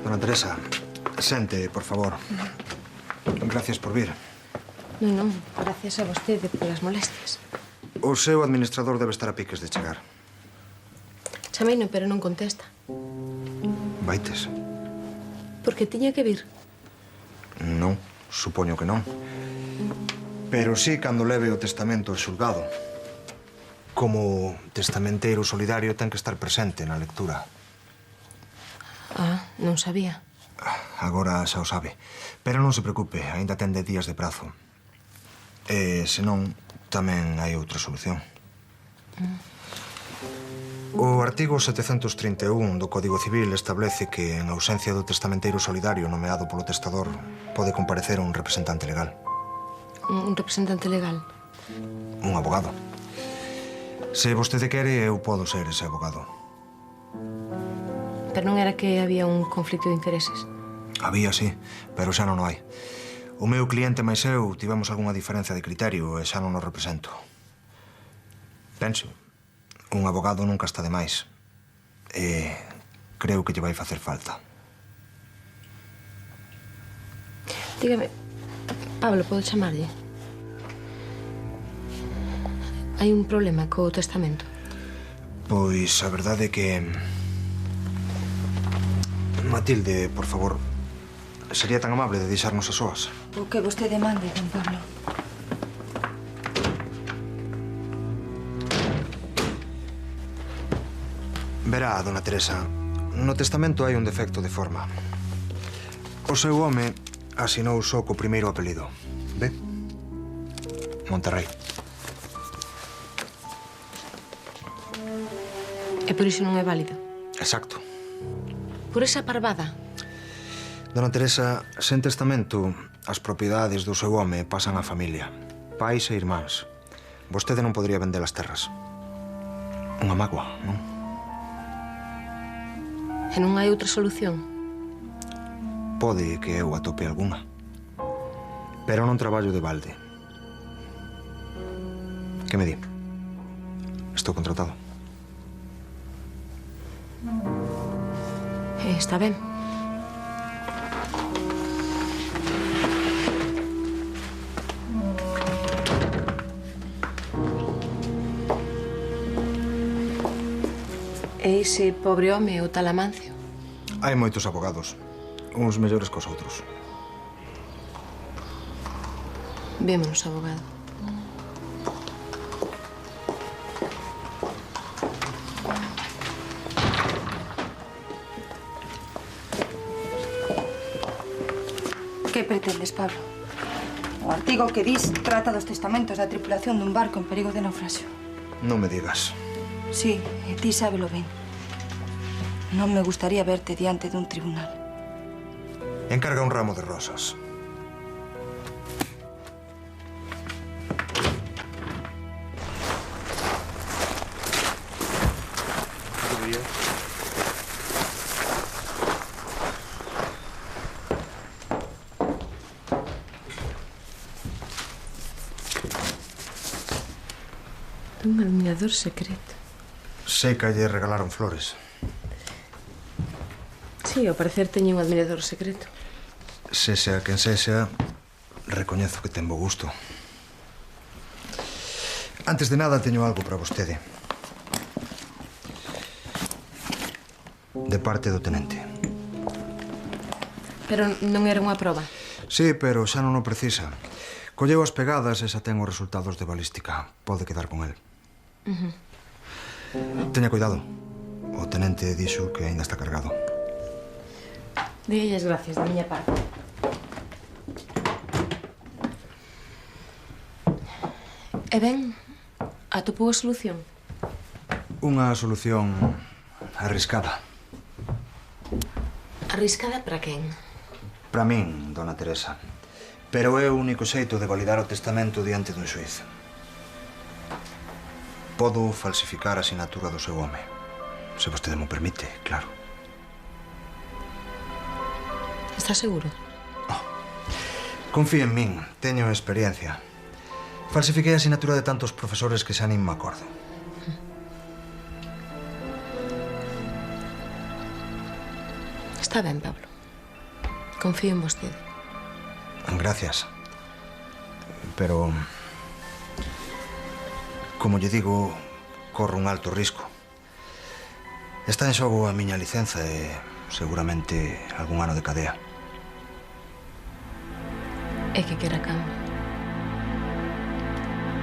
Dona Teresa, sente, por favor. Gracias por vir. Non, gracias a vostede polas molestias. O seu administrador debe estar a piques de chegar. Chameino, pero non contesta. Vaites? Porque tiña que vir. Non, supoño que non. Pero sí cando leve o testamento ao xulgado. Como testamenteiro solidario ten que estar presente na lectura. Ah, non sabía. Agora xa o sabe. Pero non se preocupe, aínda ten 10 días de prazo. E, senón, tamén hai outra solución. O artigo 731 do Código Civil establece que, en ausencia do testamenteiro solidario nomeado polo testador, pode comparecer un representante legal. Un representante legal? Un abogado. Se vostede quere, eu podo ser ese abogado. Pero non era que había un conflicto de intereses? Había, sí, pero xa non o hai. O meu cliente máis eu tivemos algunha diferencia de criterio e xa non o represento. Pense, un abogado nunca está de máis. E creo que lle vai facer falta. Dígame, Pablo, podo chamarlle? Hai un problema co testamento? Pois a verdade é que... Matilde, por favor, sería tan amable de deixarnos a soas. O que vostede mande, don Pablo. Verá, dona Teresa, no testamento hai un defecto de forma. O seu home asinou só co primeiro apelido. Ve? Monterrey. E por iso non é válido? Exacto. Por esa parvada? Dona Teresa, sen testamento, as propiedades do seu home pasan á familia. Pais e irmáns. Vostede non podría vender as terras. Unha mágoa, non? E non hai outra solución? Pode que eu atope algunha. Pero non traballo de balde. Que me di? Estou contratado. Está ben. E ese pobre home, o tal Amancio? Hai moitos abogados. Uns mellores cos outros. Vémonos, abogado. Que pretendes, Pablo? O artigo que dis trata dos testamentos da tripulación dun barco en perigo de naufraxio. Non me digas. Sí, e ti sábelo ben. Non me gustaría verte diante dun tribunal. Encarga un ramo de rosas. Un admirador secreto. Sei que lle regalaron flores. Sí, ao parecer teño un admirador secreto. Sexa quen sexa, recoñezo que ten bo gusto. Antes de nada, teño algo para vostede. De parte do tenente. Pero non era unha proba. Sí, pero xa non o precisa. Colleu as pegadas e xa ten os resultados de balística. Pode quedar con el. Teña cuidado. O tenente dixo que aínda está cargado. Dígolles gracias da miña parte. E ben, atopou a solución? Unha solución arriscada. Arriscada para quen? Para min, dona Teresa. Pero é o único xeito de validar o testamento diante dun xuiz. Podo falsificar a asinatura do seu home. Se vostede mo permite, claro. Está seguro? Confíe en min, teño experiencia. Falsifiquei a asinatura de tantos profesores que xa nin me acordo. Está ben, Pablo. Confío en vostede. Gracias. Pero, como lle digo, corro un alto risco. Está en xogo a miña licenza e seguramente algún ano de cadea. É que quera cambio.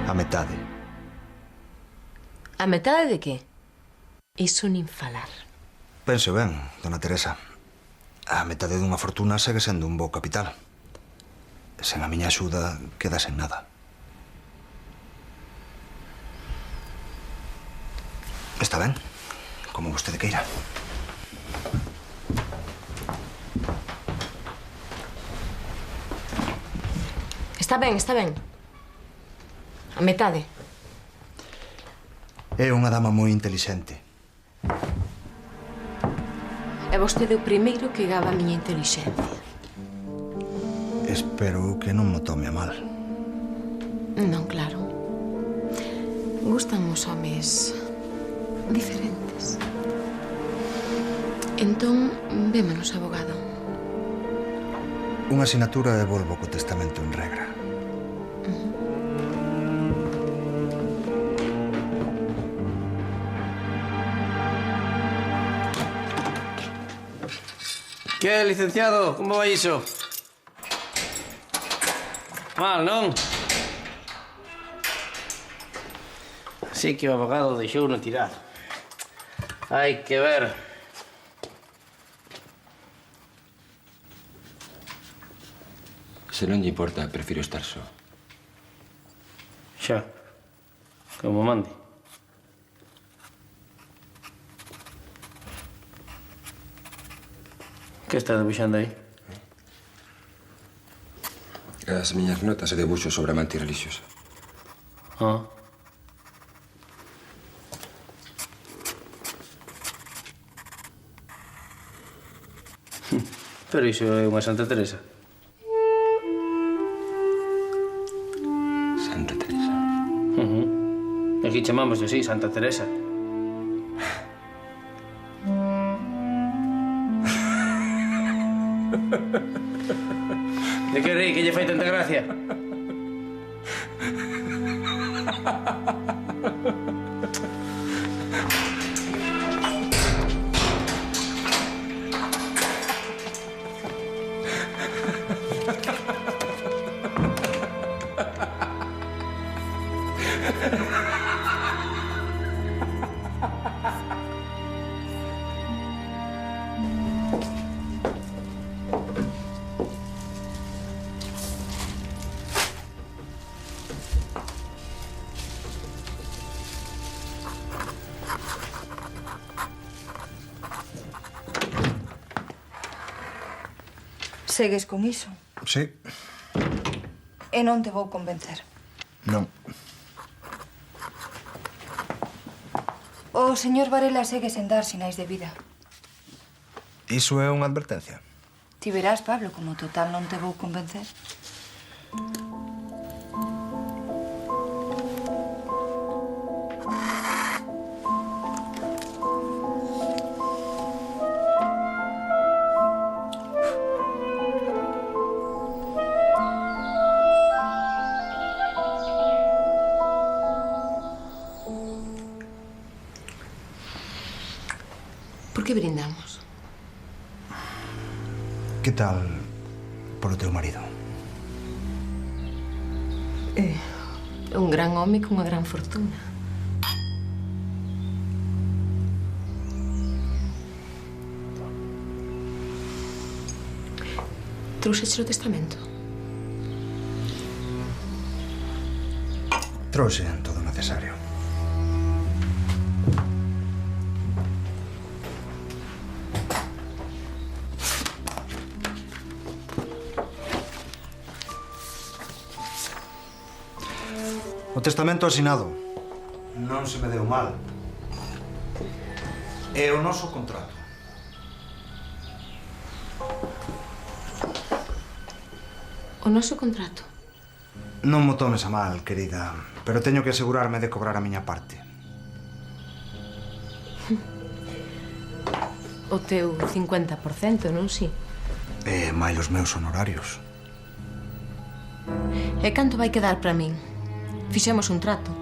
A metade. A metade de que? Iso nin falar. Pense ben, dona Teresa. A metade dunha fortuna segue sendo un bo capital. Sen a miña axuda, queda sen nada. Está ben, como vostede queira. Está ben, está ben. A metade. É unha dama moi intelixente. É vostede o primeiro que gaba a miña intelixencia. Espero que non mo tome a mal. Non, claro. Gustan os homes diferentes. Entón, vémonos, abogado. Unha asinatura e volvo co testamento en regra. Que, licenciado? Como vai iso? Mal, non? Así que o abogado deixou no tirado. Hai que ver. Se non lle importa, prefiro estar só. Xa. Como mande. Que está debuxando aí? As miñas notas e debuxos sobre a amante religiosa. Ah. Pero iso é unha Santa Teresa. Santa Teresa. Aquí chamamos así, Santa Teresa. De que rei, que lle fai tanta gracia? Segues con iso? Sí. E non te vou convencer. Non. O señor Varela segue sen dar sinais de vida. Iso é unha advertencia? Ti verás, Pablo, como total non te vou convencer. Por que brindamos? Que tal polo teu marido? É un gran home con unha gran fortuna. Trouxeches o testamento? Trouxe todo o necesario. O testamento asinado. Non se me deu mal. É o noso contrato. O noso contrato? Non mo tomes a mal, querida, pero teño que asegurarme de cobrar a miña parte. O teu 50%, non si? E máis os meus honorarios. E canto vai quedar para min? Fixemos un trato.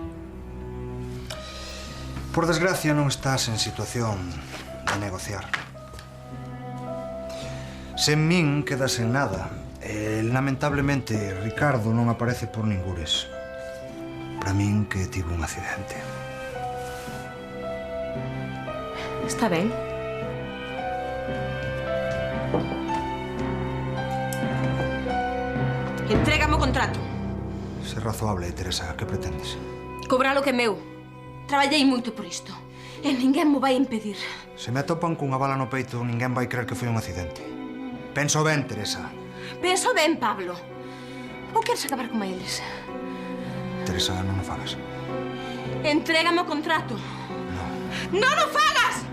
Por desgracia, non estás en situación de negociar. Sen min quedas en nada. Lamentablemente, Ricardo non aparece por ningures. Para min que tivo un accidente. Está ben. Entrégame o contrato. Ser razoable, Teresa, que pretendes? Cobrar o que é meu. Traballei moito por isto. E ninguén mo vai impedir. Se me atopan cunha bala no peito, ninguén vai crer que foi un accidente. Penso ben, Teresa. Penso ben, Pablo. Ou queres acabar con eles? Teresa, non o fagas. Entrégame o contrato. Non o fagas!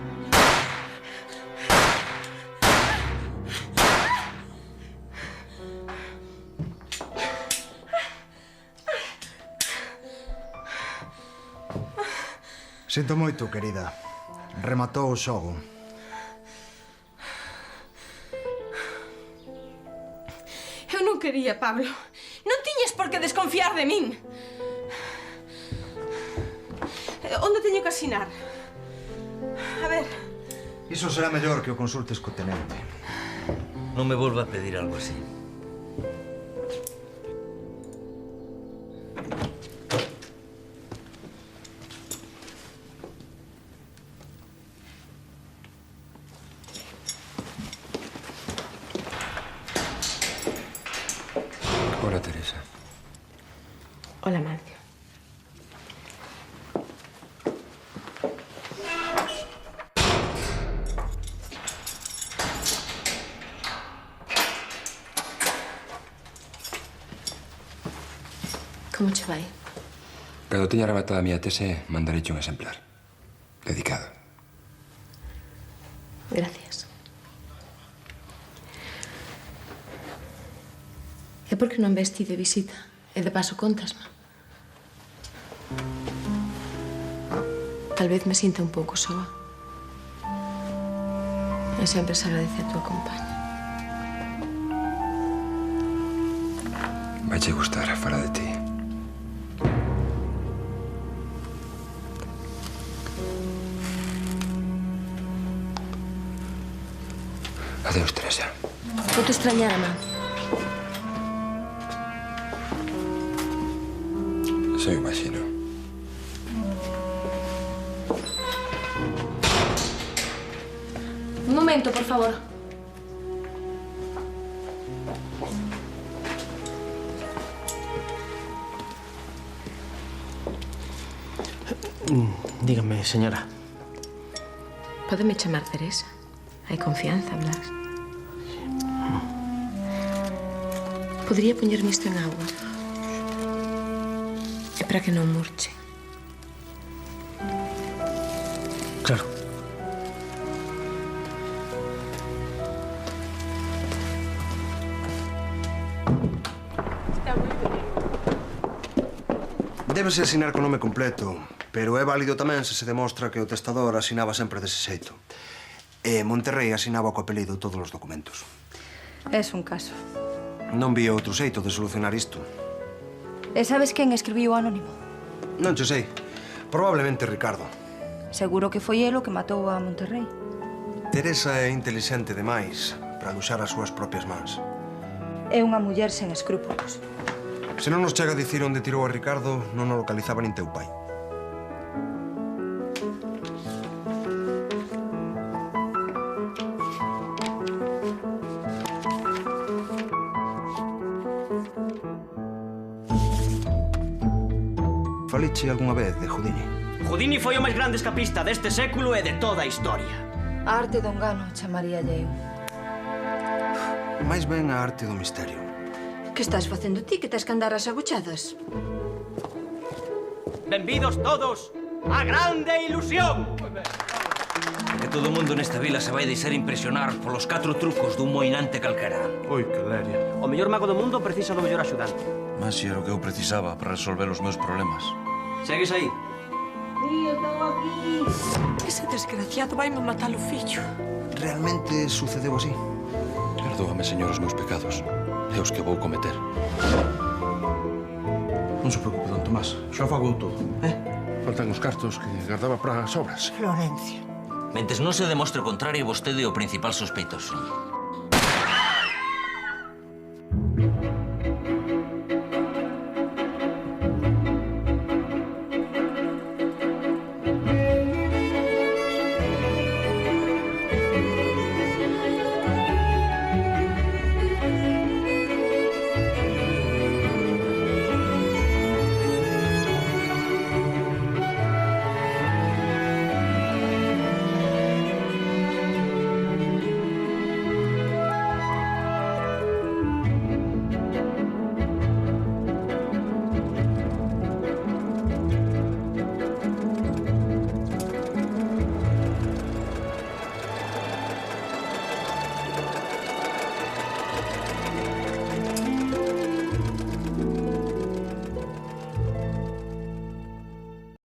Sinto moito, querida. Rematou o xogo. Eu non quería, Pablo. Non tiñes por que desconfiar de min. Onde teño que asinar? A ver. Iso será mellor que o consultes co tenente. Non me volva a pedir algo así. Hola, Teresa. Hola, Mancio. Como che vai? Cando teña rematada a miña tese, mandareiche un exemplar. Dedicado. Gracias. E por que non ves ti de visita? E de paso contasme. Tal vez me sinta un pouco soa. E sempre se agradece a tua compañía. Vaiche gustar falar de ti. Adeus, Teresa. Vou te extrañar, Amancio. Soy un imagino. Un momento, por favor. Dígame, señora. Pódeme chamar Teresa. Hai confianza, Blas. Podría poñerme isto en agua. É para que non murche. Claro. Débese asinar co nome completo, pero é válido tamén se se demostra que o testador asinaba sempre dese xeito. E Monterrey asinaba co apelido todos os documentos. Es un caso. Non vi outro xeito de solucionar isto. E sabes quen escribiu o anónimo? Non che sei. Probablemente Ricardo. Seguro que foi el o que matou a Monterrey. Teresa é intelixente demais para luxar as súas propias mans. É unha muller sen escrúpulos. Se non nos chega a dicir onde tirou a Ricardo, non o localizaba nin teu pai. Faliche algunha vez de Houdini? Houdini foi o máis grande escapista deste século e de toda a historia. A arte do engano, chamaría eu. Mais ben a arte do misterio. Que estás facendo ti que tes que andar ás aguchadas? Benvidos todos á grande ilusión! Que todo o mundo nesta vila se vai deixar impresionar polos 4 trucos dun moinante calquera. Oi, que leria. O mellor mago do mundo precisa do mellor axudante. Mas si era o que eu precisaba para resolver os meus problemas. Segues aí? Tío, estou aquí. Ese desgraciado vai-me matar o fillo. Realmente sucedeu así? Perdóame, señor, os meus pecados. E os que vou cometer. Non se preocupe, don Tomás. Xa fago todo. Faltan os cartos que guardaba para as obras. Florencio. Mentes non se demostre o contrario, vostede é o principal sospeitoso.